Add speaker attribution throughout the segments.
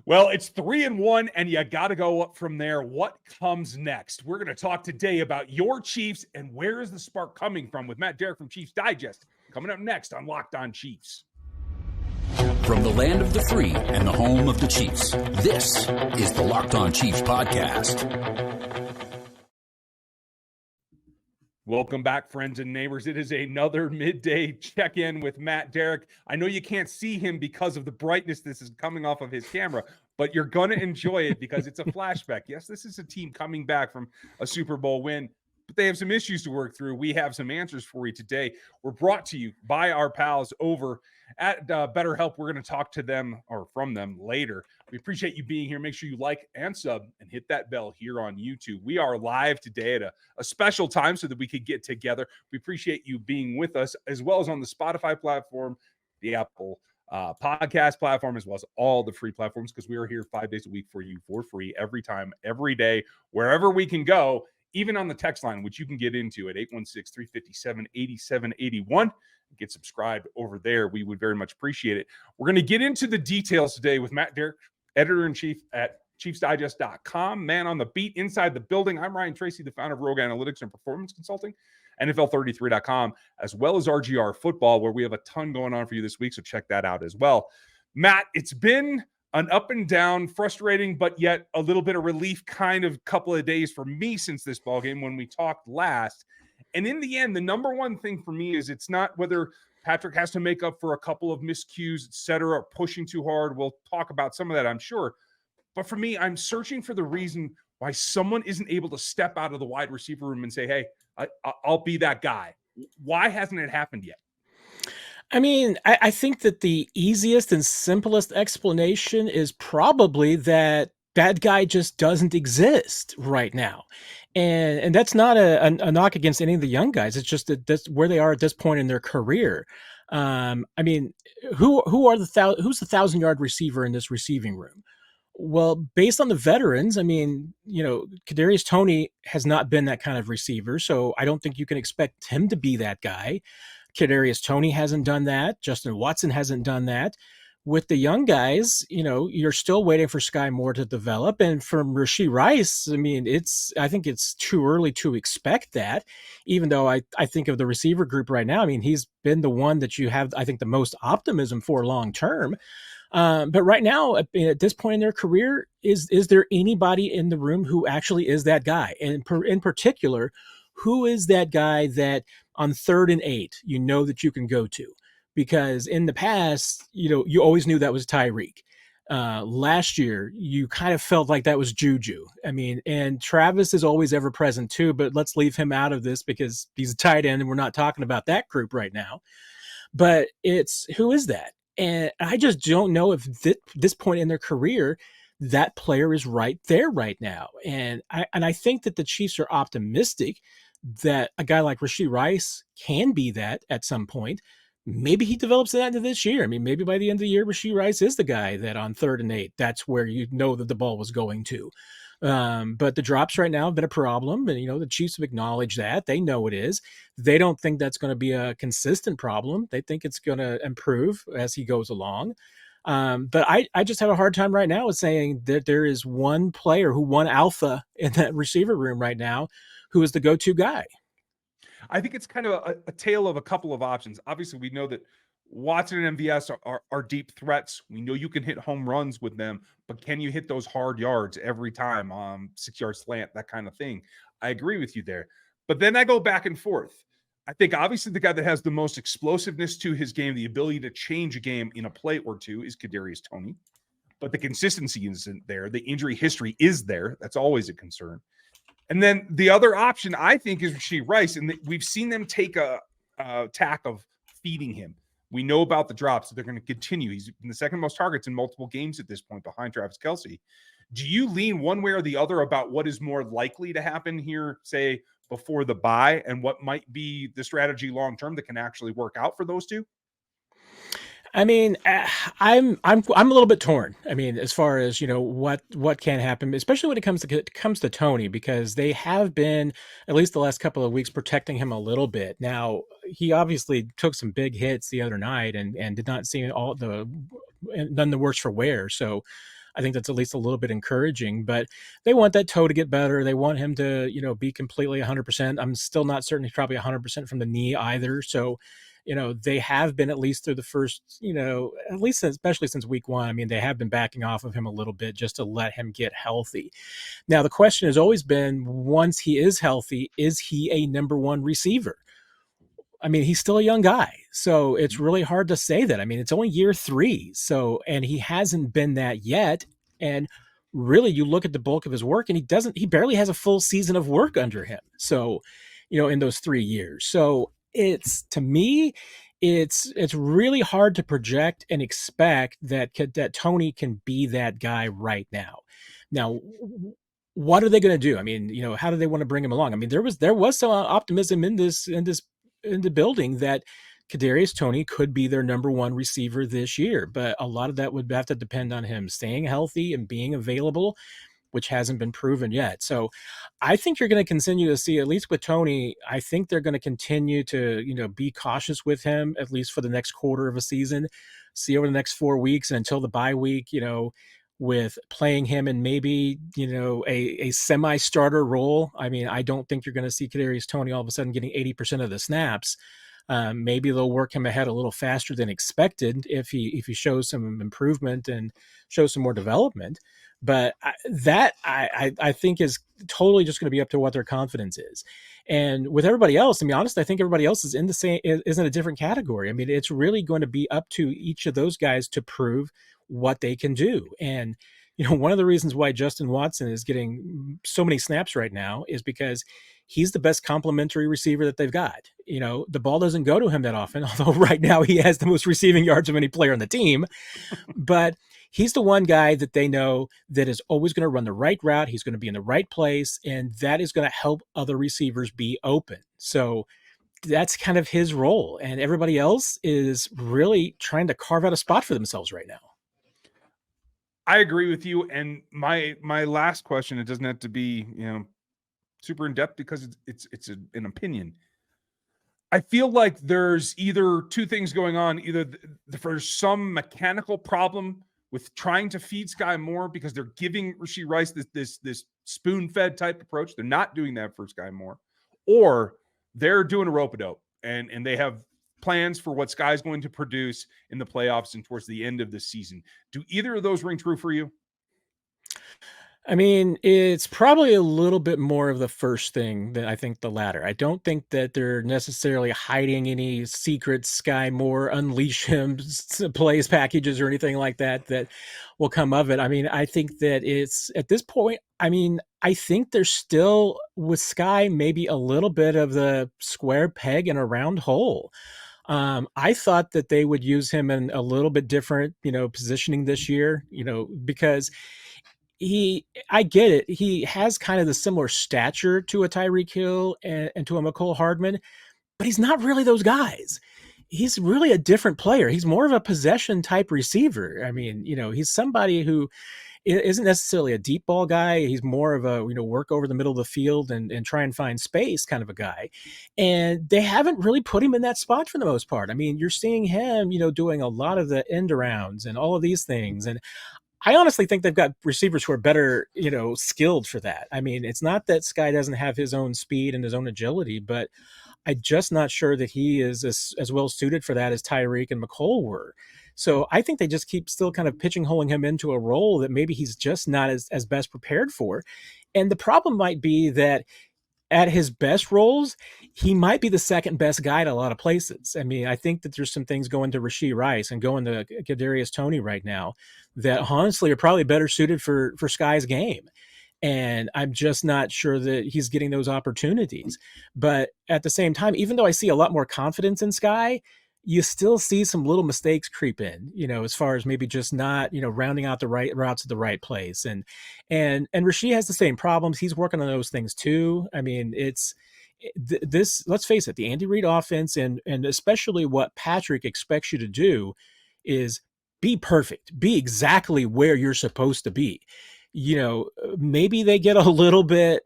Speaker 1: Well, it's 3-1, and you got to go up from there. What comes next? We're going to talk today about your Chiefs and where is the spark coming from with Matt Derrick from Chiefs Digest. Coming up next on Locked On Chiefs.
Speaker 2: From the land of the free and the home of the Chiefs, this is the Locked On Chiefs podcast.
Speaker 1: Welcome back, friends and neighbors. It is another midday check-in with Matt Derrick. I know you can't see him because of the brightness this is coming off of his camera, but you're going to enjoy it because it's a flashback. Yes, this is a team coming back from a Super Bowl win, but they have some issues to work through. We have some answers for you today. We're brought to you by our pals over at BetterHelp. We're going to talk to them or from them later. We appreciate you being here. Make sure you like and sub and hit that bell here on YouTube. We are live today at a special time so that we could get together. We appreciate you being with us, as well as on the Spotify platform, the Apple podcast platform, as well as all the free platforms, because we are here 5 days a week for you for free every time, every day, wherever we can go, even on the text line, which you can get into at 816-357-8781. Get subscribed over there. We would very much appreciate it. We're going to get into the details today with Matt Derrick, editor-in-chief at ChiefsDigest.com. Man on the beat inside the building. I'm Ryan Tracy, the founder of Rogue Analytics and Performance Consulting, NFL33.com, as well as RGR Football, where we have a ton going on for you this week, so check that out as well. Matt, it's been an up and down, frustrating, but yet a little bit of relief kind of couple of days for me since this ballgame when we talked last. And in the end, the number one thing for me is it's not whether Patrick has to make up for a couple of miscues, et cetera, or pushing too hard. We'll talk about some of that, I'm sure. But for me, I'm searching for the reason why someone isn't able to step out of the wide receiver room and say, hey, I'll be that guy. Why hasn't it happened yet?
Speaker 3: I mean, I think that the easiest and simplest explanation is probably that guy just doesn't exist right now. And that's not a knock against any of the young guys. It's just that that's where they are at this point in their career. I mean, who's the 1,000-yard receiver in this receiving room? Well, based on the veterans, I mean, Kadarius Toney has not been that kind of receiver, so I don't think you can expect him to be that guy. Kadarius Toney hasn't done that. Justin Watson hasn't done that. With the young guys, you're still waiting for Skyy Moore to develop. And from Rashee Rice, I mean, I think it's too early to expect that, even though I think of the receiver group right now. I mean, he's been the one that you have, I think, the most optimism for long term. But right now, at this point in their career, is there anybody in the room who actually is that guy? And in particular, who is that guy that on 3rd and 8, that you can go to? Because in the past, you always knew that was Tyreek. Last year, you kind of felt like that was Juju. I mean, and Travis is always ever present too, but let's leave him out of this because he's a tight end and we're not talking about that group right now. But who is that? And I just don't know if this point in their career, that player is right there right now. And I think that the Chiefs are optimistic that a guy like Rashee Rice can be that at some point. Maybe he develops that into this year. I mean, maybe by the end of the year, Rashee Rice is the guy that on 3rd and 8, that's where that the ball was going to. But the drops right now have been a problem. And, the Chiefs have acknowledged that. They know it is. They don't think that's going to be a consistent problem. They think it's going to improve as he goes along. But I just have a hard time right now with saying that there is one player one alpha in that receiver room right now who is the go-to guy.
Speaker 1: I think it's kind of a tale of a couple of options. Obviously, we know that Watson and MVS are deep threats. We know you can hit home runs with them, but can you hit those hard yards every time, 6-yard slant, that kind of thing? I agree with you there. But then I go back and forth. I think obviously the guy that has the most explosiveness to his game, the ability to change a game in a play or two, is Kadarius Toney. But the consistency isn't there. The injury history is there. That's always a concern. And then the other option, I think, is Rashee Rice. And we've seen them take a tack of feeding him. We know about the drops, so they're going to continue. He's been the second most targets in multiple games at this point behind Travis Kelce. Do you lean one way or the other about what is more likely to happen here, say, before the bye, and what might be the strategy long-term that can actually work out for those two?
Speaker 3: I mean, I'm a little bit torn. I mean, as far as what can happen, especially when it comes to Toney, because they have been, at least the last couple of weeks, protecting him a little bit. Now, he obviously took some big hits the other night and did not seem none the worse for wear. So I think that's at least a little bit encouraging, but they want that toe to get better. They want him to, be completely 100%. I'm still not certain he's probably 100% from the knee either. So, they have been, at least through the first, at least especially since week 1. I mean, they have been backing off of him a little bit just to let him get healthy. Now, the question has always been, once he is healthy, is he a number 1 receiver? I mean, he's still a young guy, so it's really hard to say that. I mean, it's only year 3, and he hasn't been that yet. And really, you look at the bulk of his work, and he barely has a full season of work under him. So, in those 3 years. So to me, it's really hard to project and expect that Toney can be that guy right now. Now, what are they going to do? I mean, how do they want to bring him along? I mean, there was some optimism in the building that Kadarius Toney could be their number 1 receiver this year, but a lot of that would have to depend on him staying healthy and being available, which hasn't been proven yet. So I think you're going to continue to see, at least with Toney, I think they're going to continue to, be cautious with him, at least for the next quarter of a season, see over the next 4 weeks and until the bye week, with playing him in maybe, a semi-starter role. I mean, I don't think you're going to see Kadarius Toney all of a sudden getting 80% of the snaps. Maybe they'll work him ahead a little faster than expected if he shows some improvement and shows some more development. But I think is totally just going to be up to what their confidence is. And with everybody else, I mean, honestly, I think everybody else is in a different category. I mean, it's really going to be up to each of those guys to prove what they can do. And, one of the reasons why Justin Watson is getting so many snaps right now is because he's the best complementary receiver that they've got. The ball doesn't go to him that often, although right now he has the most receiving yards of any player on the team. But he's the one guy that they know that is always going to run the right route. He's going to be in the right place, and that is going to help other receivers be open. So that's kind of his role. And everybody else is really trying to carve out a spot for themselves right now.
Speaker 1: I agree with you. And my last question, it doesn't have to be, super in depth because it's an opinion. I feel like there's either 2 things going on. Either there's some mechanical problem with trying to feed Skyy Moore because they're giving Rashee Rice this spoon-fed type approach. They're not doing that for Skyy Moore. Or they're doing a rope-a-dope and they have plans for what Skyy's going to produce in the playoffs and towards the end of the season. Do either of those ring true for you?
Speaker 3: I mean, it's probably a little bit more of the first thing than I think the latter. I don't think that they're necessarily hiding any secret Skyy Moore unleash him plays packages or anything like that will come of it. I mean, I think that it's at this point, I mean, I think there's still with Skyy maybe a little bit of the square peg in a round hole. I thought that they would use him in a little bit different, positioning this year, because I get it. He has kind of the similar stature to a Tyreek Hill and to a McCole Hardman, but he's not really those guys. He's really a different player. He's more of a possession type receiver. I mean, he's somebody who isn't necessarily a deep ball guy. He's more of a, work over the middle of the field and try and find space kind of a guy. And they haven't really put him in that spot for the most part. I mean, you're seeing him, doing a lot of the end arounds and all of these things. And I honestly think they've got receivers who are better, skilled for that. I mean, it's not that Skyy doesn't have his own speed and his own agility, but I'm just not sure that he is as well suited for that as Tyreek and McCole were. So I think they just keep still kind of pigeonholing him into a role that maybe he's just not as best prepared for. And the problem might be that at his best roles, he might be the second best guy at a lot of places. I mean, I think that there's some things going to Rashee Rice and going to Kadarius Toney right now that honestly are probably better suited for Skyy's game. And I'm just not sure that he's getting those opportunities. But at the same time, even though I see a lot more confidence in Skyy, you still see some little mistakes creep in, as far as maybe just not, rounding out the right routes at the right place. And Rashee has the same problems. He's working on those things too. I mean, this, let's face it, the Andy Reid offense and especially what Patrick expects you to do is be perfect, be exactly where you're supposed to be. Maybe they get a little bit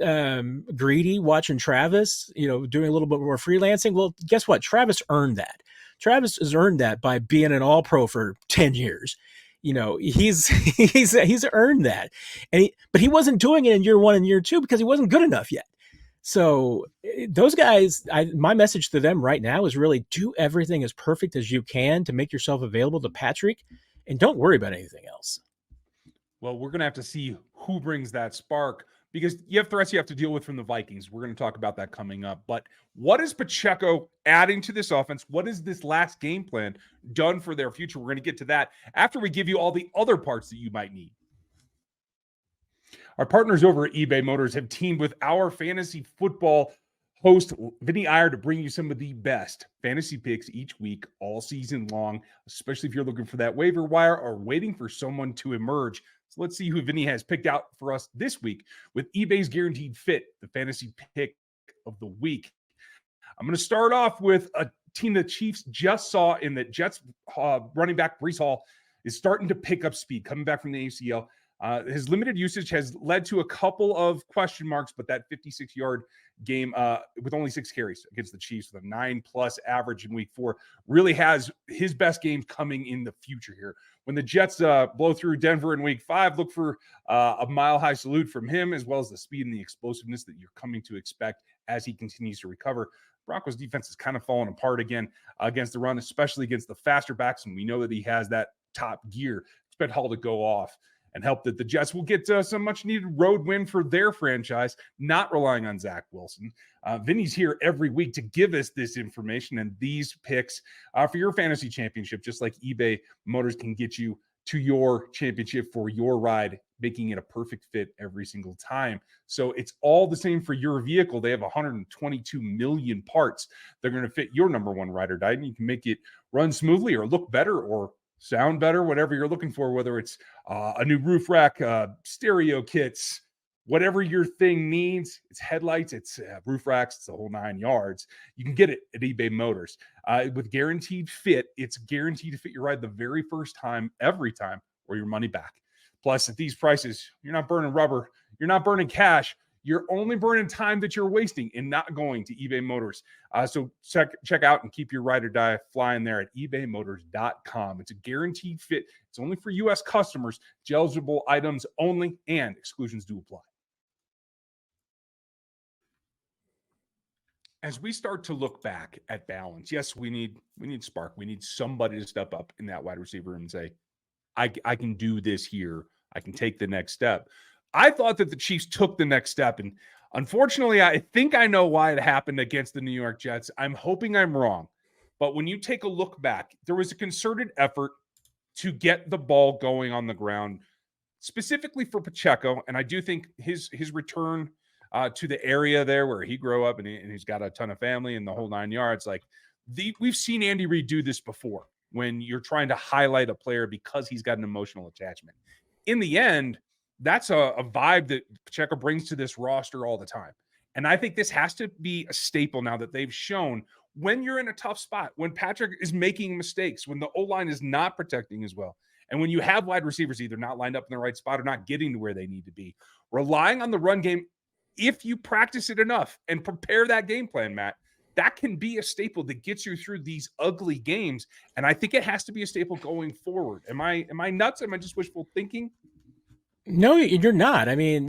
Speaker 3: greedy watching Travis, doing a little bit more freelancing. Well, guess what? Travis earned that. Travis has earned that by being an all-pro for 10 years. he's earned that, but he wasn't doing it in year 1 and year 2 because he wasn't good enough yet. So those guys, my message to them right now is really do everything as perfect as you can to make yourself available to Patrick, and don't worry about anything else.
Speaker 1: Well, we're going to have to see who brings that spark, because you have threats you have to deal with from the Vikings. We're going to talk about that coming up. But what is Pacheco adding to this offense? What is this last game plan done for their future? We're going to get to that after we give you all the other parts that you might need. Our partners over at eBay Motors have teamed with our fantasy football host, Vinny Iyer, to bring you some of the best fantasy picks each week, all season long, especially if you're looking for that waiver wire or waiting for someone to emerge. So let's see who Vinny has picked out for us this week with eBay's Guaranteed Fit, the fantasy pick of the week. I'm going to start off with a team the Chiefs just saw in that Jets running back Breece Hall is starting to pick up speed, coming back from the ACL. His limited usage has led to a couple of question marks, but that 56-yard game with only 6 carries against the Chiefs with a 9+ average in week 4 really has his best game coming in the future here. When the Jets blow through Denver in week 5, look for a mile-high salute from him, as well as the speed and the explosiveness that you're coming to expect as he continues to recover. Broncos defense is kind of falling apart again against the run, especially against the faster backs, and we know that he has that top gear. Expect Hall to go off and help that the Jets will get some much-needed road win for their franchise, not relying on Zach Wilson. Vinny's here every week to give us this information and these picks for your fantasy championship, just like eBay Motors can get you to your championship for your ride, making it a perfect fit every single time. So it's all the same for your vehicle. They have 122 million parts. They're going to fit your number one ride or die, and you can make it run smoothly or look better or sound better, whatever you're looking for, whether it's a new roof rack, stereo kits, whatever your thing needs. It's headlights, it's roof racks, it's the whole 9 yards. You can get it at eBay Motors. With Guaranteed Fit, it's guaranteed to fit your ride the very first time, every time, or your money back. Plus, at these prices, you're not burning rubber, you're not burning cash. You're only burning time that you're wasting in not going to eBay Motors. So check out and keep your ride or die flying there at ebaymotors.com. It's a guaranteed fit. It's only for U.S. customers, eligible items only, and exclusions do apply. As we start to look back at balance, yes, we need spark. We need somebody to step up in that wide receiver and say, I can do this here. I can take the next step. I thought that the Chiefs took the next step, and unfortunately, I think I know why it happened against the New York Jets. I'm hoping I'm wrong, but when you take a look back, there was a concerted effort to get the ball going on the ground, specifically for Pacheco, and I do think his return to the area there where he grew up and he's got a ton of family and the whole 9 yards. We've seen Andy Reid do this before when you're trying to highlight a player because he's got an emotional attachment. In the end, that's a vibe that Pacheco brings to this roster all the time. And I think this has to be a staple now that they've shown when you're in a tough spot, when Patrick is making mistakes, when the O-line is not protecting as well, and when you have wide receivers either not lined up in the right spot or not getting to where they need to be, relying on the run game, if you practice it enough and prepare that game plan, Matt, that can be a staple that gets you through these ugly games. And I think it has to be a staple going forward. Am I nuts? Am I just wishful thinking?
Speaker 3: No, you're not. I mean,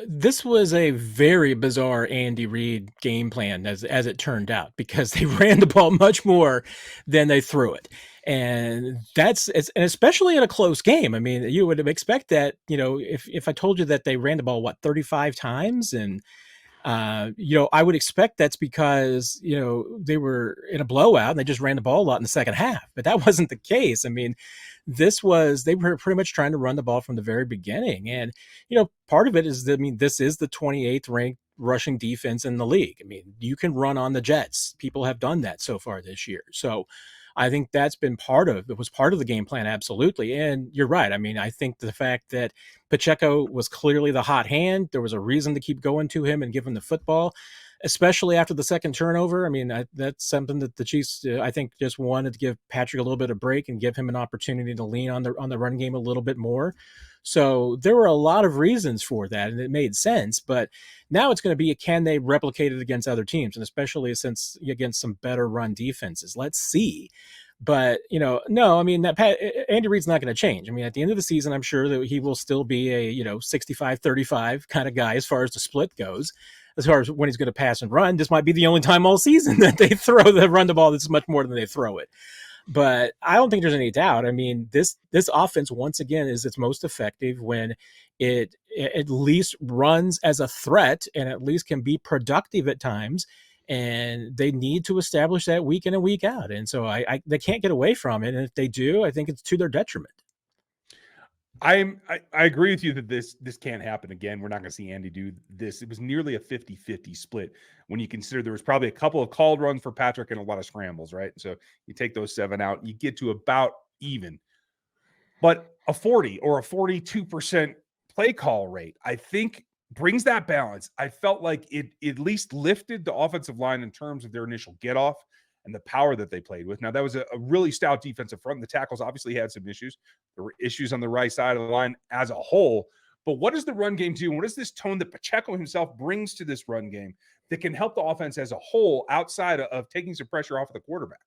Speaker 3: this was a very bizarre Andy Reid game plan as it turned out, because they ran the ball much more than they threw it. And and especially in a close game. I mean, you would expect that, if I told you that they ran the ball, 35 times, and I would expect that's because, they were in a blowout and they just ran the ball a lot in the second half, but that wasn't the case. I mean, they were pretty much trying to run the ball from the very beginning. And, part of it is that, this is the 28th ranked rushing defense in the league. I mean, you can run on the Jets. People have done that so far this year. So I think it was part of the game plan. Absolutely. And you're right. I mean, I think the fact that Pacheco was clearly the hot hand, there was a reason to keep going to him and give him the football, especially after the second turnover. I mean, that's something that the Chiefs, I think, just wanted to give Patrick a little bit of break and give him an opportunity to lean on the run game a little bit more. So there were a lot of reasons for that, and it made sense. But now it's going to be, can they replicate it against other teams, and especially since against some better run defenses? Let's see. But, no, I mean, Andy Reid's not going to change. I mean, at the end of the season, I'm sure that he will still be a, 65-35 kind of guy as far as the split goes. As far as when he's going to pass and run, this might be the only time all season that they run the ball this much more than they throw it. But I don't think there's any doubt. I mean, this offense, once again, is its most effective when it at least runs as a threat and at least can be productive at times. And they need to establish that week in and week out. And so they can't get away from it. And if they do, I think it's to their detriment.
Speaker 1: I agree with you that this can't happen again. We're not going to see Andy do this. It was nearly a 50-50 split when you consider there was probably a couple of called runs for Patrick and a lot of scrambles, right? So you take those 7 out, you get to about even. But a 40 or a 42% play call rate, I think, brings that balance. I felt like it at least lifted the offensive line in terms of their initial get off and the power that they played with. Now, that was a really stout defensive front. The tackles obviously had some issues. There were issues on the right side of the line as a whole. But what does the run game do? And what is this tone that Pacheco himself brings to this run game that can help the offense as a whole outside of taking some pressure off of the quarterback?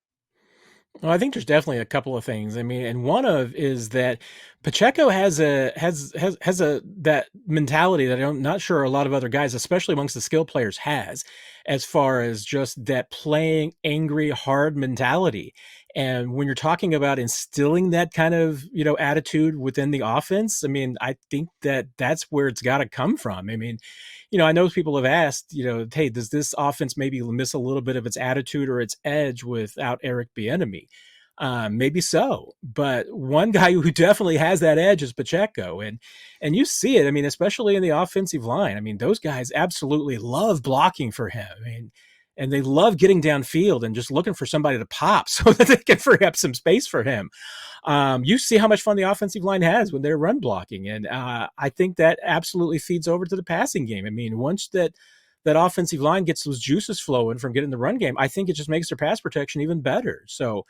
Speaker 3: Well, I think there's definitely a couple of things. I mean, and one of is that Pacheco has that mentality that I'm not sure a lot of other guys, especially amongst the skill players, has, as far as just that playing angry, hard mentality. And when you're talking about instilling that kind of, attitude within the offense, I mean, I think that's where it's got to come from. I mean, I know people have asked, hey, does this offense maybe miss a little bit of its attitude or its edge without Eric Bieniemy? Maybe so, but one guy who definitely has that edge is Pacheco, and you see it. I mean, especially in the offensive line. I mean, those guys absolutely love blocking for him. I mean, and they love getting downfield and just looking for somebody to pop so that they can free up some space for him. You see how much fun the offensive line has when they're run blocking, and I think that absolutely feeds over to the passing game. I mean, once that offensive line gets those juices flowing from getting the run game, I think it just makes their pass protection even better. So,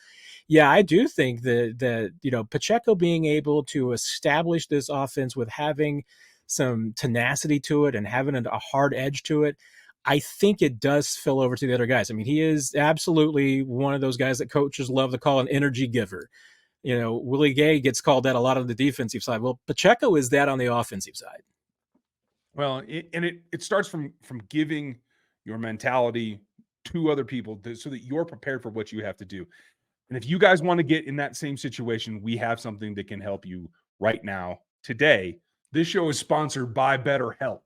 Speaker 3: yeah, I do think that Pacheco being able to establish this offense with having some tenacity to it and having a hard edge to it, I think it does spill over to the other guys. I mean, he is absolutely one of those guys that coaches love to call an energy giver. Willie Gay gets called that a lot on the defensive side. Well, Pacheco is that on the offensive side.
Speaker 1: Well, it starts from giving your mentality to other people so that you're prepared for what you have to do. And if you guys want to get in that same situation, we have something that can help you right now, today. This show is sponsored by BetterHelp.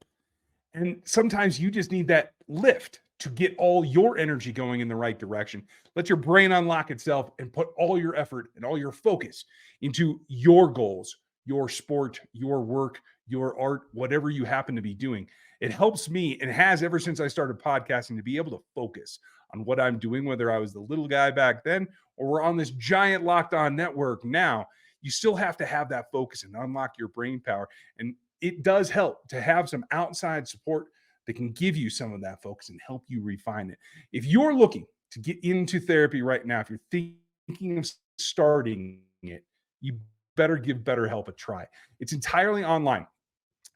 Speaker 1: And sometimes you just need that lift to get all your energy going in the right direction. Let your brain unlock itself and put all your effort and all your focus into your goals, your sport, your work, your art, whatever you happen to be doing. It helps me, and has ever since I started podcasting, to be able to focus on what I'm doing, whether I was the little guy back then or we're on this giant Locked On network now. You still have to have that focus and unlock your brain power. And it does help to have some outside support that can give you some of that focus and help you refine it. If you're looking to get into therapy right now, if you're thinking of starting it, you better give BetterHelp a try. It's entirely online.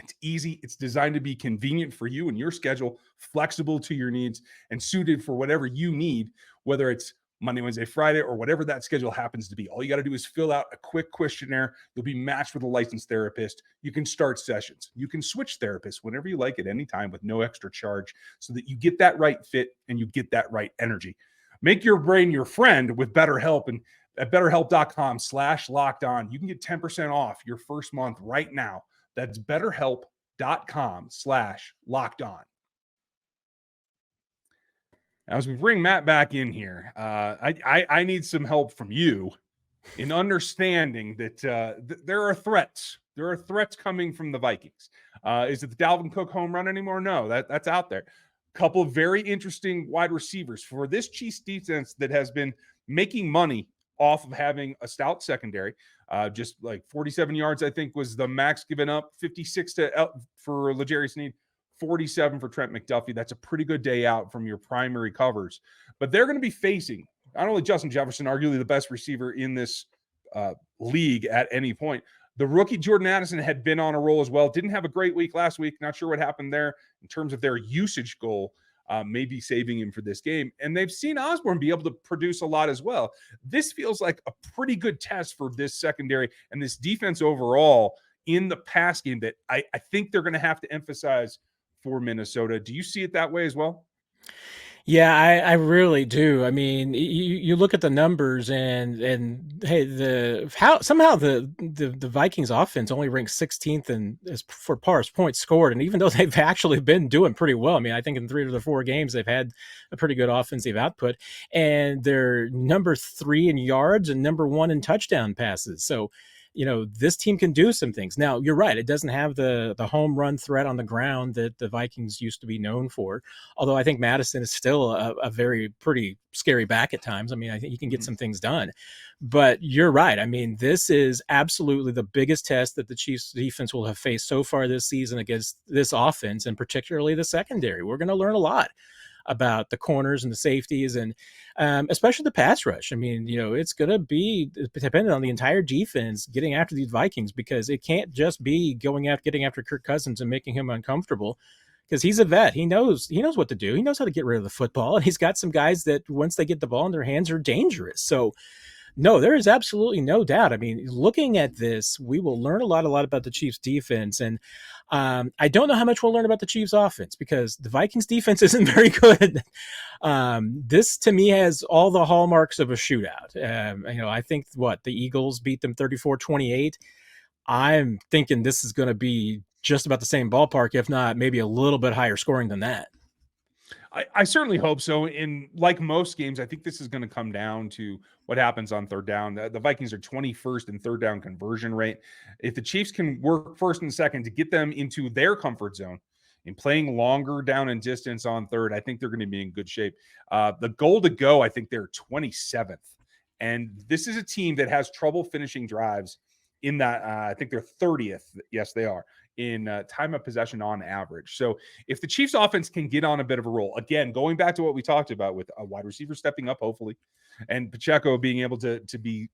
Speaker 1: It's easy. It's designed to be convenient for you and your schedule, flexible to your needs, and suited for whatever you need, whether it's Monday, Wednesday, Friday, or whatever that schedule happens to be. All you got to do is fill out a quick questionnaire. You'll be matched with a licensed therapist. You can start sessions. You can switch therapists whenever you like at any time with no extra charge, so that you get that right fit and you get that right energy. Make your brain your friend with BetterHelp, and at BetterHelp.com/lockedon, you can get 10% off your first month right now. That's BetterHelp.com/lockedon. As we bring Matt back in here, I need some help from you in understanding that there are threats. There are threats coming from the Vikings. Is it the Dalvin Cook home run anymore? No, that's out there. A couple of very interesting wide receivers for this Chiefs defense that has been making money off of having a stout secondary. Just like 47 yards, I think, was the max given up. 56 for L'Jarius Sneed. 47 for Trent McDuffie. That's a pretty good day out from your primary covers. But they're going to be facing not only Justin Jefferson, arguably the best receiver in this league at any point. The rookie Jordan Addison had been on a roll as well. Didn't have a great week last week. Not sure what happened there in terms of their usage goal. maybe saving him for this game. And they've seen Osborne be able to produce a lot as well. This feels like a pretty good test for this secondary and this defense overall in the pass game that I think they're going to have to emphasize for Minnesota. Do you see it that way as well?
Speaker 3: Yeah, I really do. I mean, you look at the numbers and hey, the Vikings offense only ranks 16th and as for points scored, and even though they've actually been doing pretty well, I mean, I think in 3 of the 4 games they've had a pretty good offensive output, and they're number 3 in yards and number 1 in touchdown passes. So, this team can do some things. Now, you're right. It doesn't have the home run threat on the ground that the Vikings used to be known for. Although I think Madison is still a very pretty scary back at times. I mean, I think he can get some things done. But you're right. I mean, this is absolutely the biggest test that the Chiefs defense will have faced so far this season against this offense, and particularly the secondary. We're going to learn a lot about the corners and the safeties and especially the pass rush. I mean, it's going to be dependent on the entire defense getting after these Vikings, because it can't just be getting after Kirk Cousins and making him uncomfortable, because he's a vet. He knows what to do. He knows how to get rid of the football, and he's got some guys that once they get the ball in their hands are dangerous. So no, there is absolutely no doubt. I mean, looking at this, we will learn a lot about the Chiefs defense. And I don't know how much we'll learn about the Chiefs offense, because the Vikings defense isn't very good. This to me has all the hallmarks of a shootout. I think the Eagles beat them 34-28. I'm thinking this is going to be just about the same ballpark, if not maybe a little bit higher scoring than that.
Speaker 1: I certainly hope so. In like most games, I think this is going to come down to what happens on third down. The Vikings are 21st in third down conversion rate. If the Chiefs can work first and second to get them into their comfort zone and playing longer down and distance on third, I think they're going to be in good shape. The goal to go, I think they're 27th. And this is a team that has trouble finishing drives in that. I think they're 30th. Yes, they are in time of possession on average. So if the Chiefs offense can get on a bit of a roll, again, going back to what we talked about with a wide receiver stepping up, hopefully, and Pacheco being able to be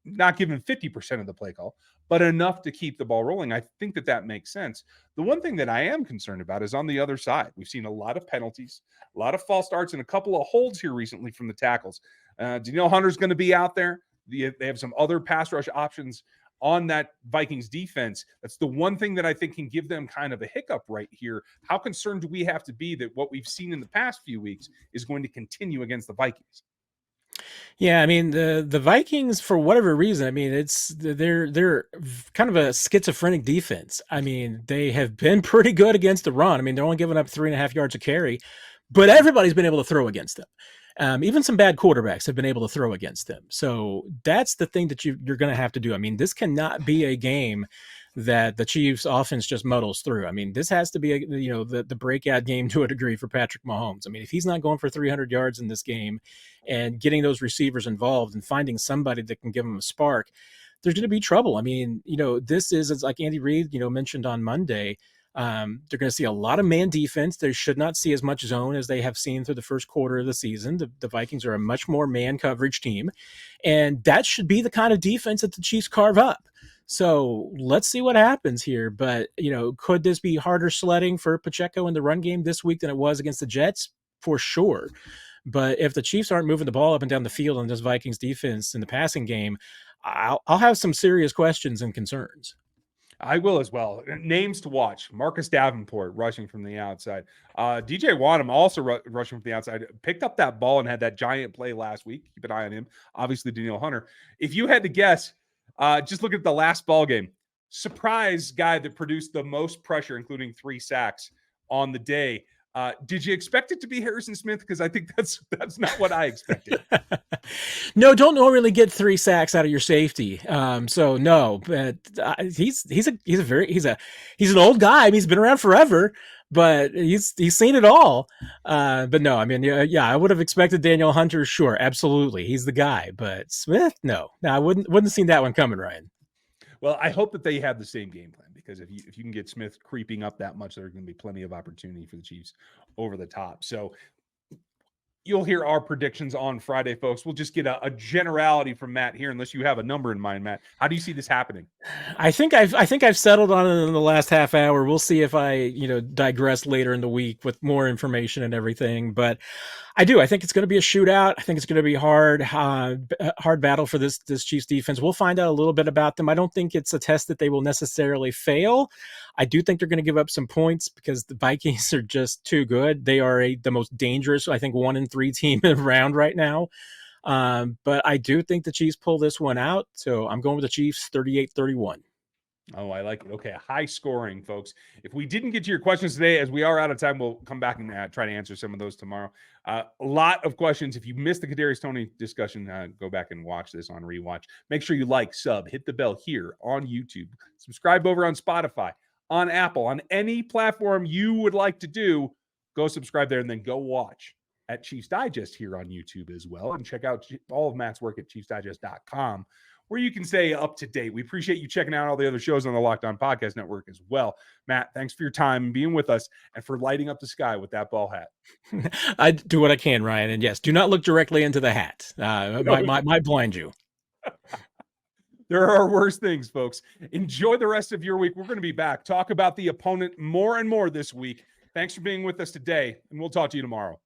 Speaker 1: not given 50% of the play call, but enough to keep the ball rolling, I think that makes sense. The one thing that I am concerned about is on the other side. We've seen a lot of penalties, a lot of false starts, and a couple of holds here recently from the tackles. Danielle Hunter's going to be out there. They have some other pass rush options on that Vikings defense. That's the one thing that I think can give them kind of a hiccup right here. How concerned do we have to be that what we've seen in the past few weeks is going to continue against the Vikings?
Speaker 3: Yeah, I mean the Vikings, for whatever reason, I mean they're kind of a schizophrenic defense. I mean, they have been pretty good against the run. I mean, they're only giving up 3.5 yards a carry, but everybody's been able to throw against them. Even some bad quarterbacks have been able to throw against them. So that's the thing that you're going to have to do. I mean, this cannot be a game that the Chiefs offense just muddles through. I mean, this has to be the breakout game to a degree for Patrick Mahomes. I mean, if he's not going for 300 yards in this game and getting those receivers involved and finding somebody that can give him a spark, there's going to be trouble. I mean, this is like Andy Reid, mentioned on Monday. They're going to see a lot of man defense. They should not see as much zone as they have seen through the first quarter of the season. The Vikings are a much more man coverage team, and that should be the kind of defense that the Chiefs carve up. So let's see what happens here. But, could this be harder sledding for Pacheco in the run game this week than it was against the Jets? For sure. But if the Chiefs aren't moving the ball up and down the field on this Vikings defense in the passing game, I'll have some serious questions and concerns.
Speaker 1: I will as well. Names to watch: Marcus Davenport rushing from the outside. DJ Wadham also rushing from the outside. Picked up that ball and had that giant play last week. Keep an eye on him. Obviously, Danielle Hunter. If you had to guess, just look at the last ball game. Surprise guy that produced the most pressure, including 3 sacks on the day. Did you expect it to be Harrison Smith? Because I think that's not what I expected.
Speaker 3: No, don't normally get 3 sacks out of your safety. So no, but he's an old guy. I mean, he's been around forever, but he's seen it all. But no, I mean, yeah, I would have expected Danielle Hunter. Sure, absolutely, he's the guy. But Smith, no, I wouldn't have seen that one coming, Ryan.
Speaker 1: Well, I hope that they have the same game plan, because if you can get Smith creeping up that much, there's going to be plenty of opportunity for the Chiefs over the top. So you'll hear our predictions on Friday, folks. We'll just get a generality from Matt here, unless you have a number in mind, Matt. How do you see this happening?
Speaker 3: I think I've settled on it in the last half hour. We'll see if I digress later in the week with more information and everything. But I think it's going to be a shootout. I think it's going to be hard battle for this Chiefs defense. We'll find out a little bit about them. I don't think it's a test that they will necessarily fail. I do think they're going to give up some points because the Vikings are just too good. They are the most dangerous, I think, 1-3 team around right now. But I do think the Chiefs pull this one out. So I'm going with the Chiefs 38-31.
Speaker 1: Oh, I like it. Okay, high scoring, folks. If we didn't get to your questions today, as we are out of time, we'll come back and try to answer some of those tomorrow. A lot of questions. If you missed the Kadarius Toney discussion, go back and watch this on rewatch. Make sure you like, sub, hit the bell here on YouTube. Subscribe over on Spotify, on Apple, on any platform you would like to do. Go subscribe there and then go watch at Chiefs Digest here on YouTube as well. And check out all of Matt's work at chiefsdigest.com, where you can stay up to date. We appreciate you checking out all the other shows on the Locked On Podcast Network as well. Matt, thanks for your time and being with us and for lighting up the sky with that ball hat.
Speaker 3: I do what I can, Ryan. And yes, do not look directly into the hat. Might blind you.
Speaker 1: There are worse things, folks. Enjoy the rest of your week. We're going to be back. Talk about the opponent more and more this week. Thanks for being with us today, and we'll talk to you tomorrow.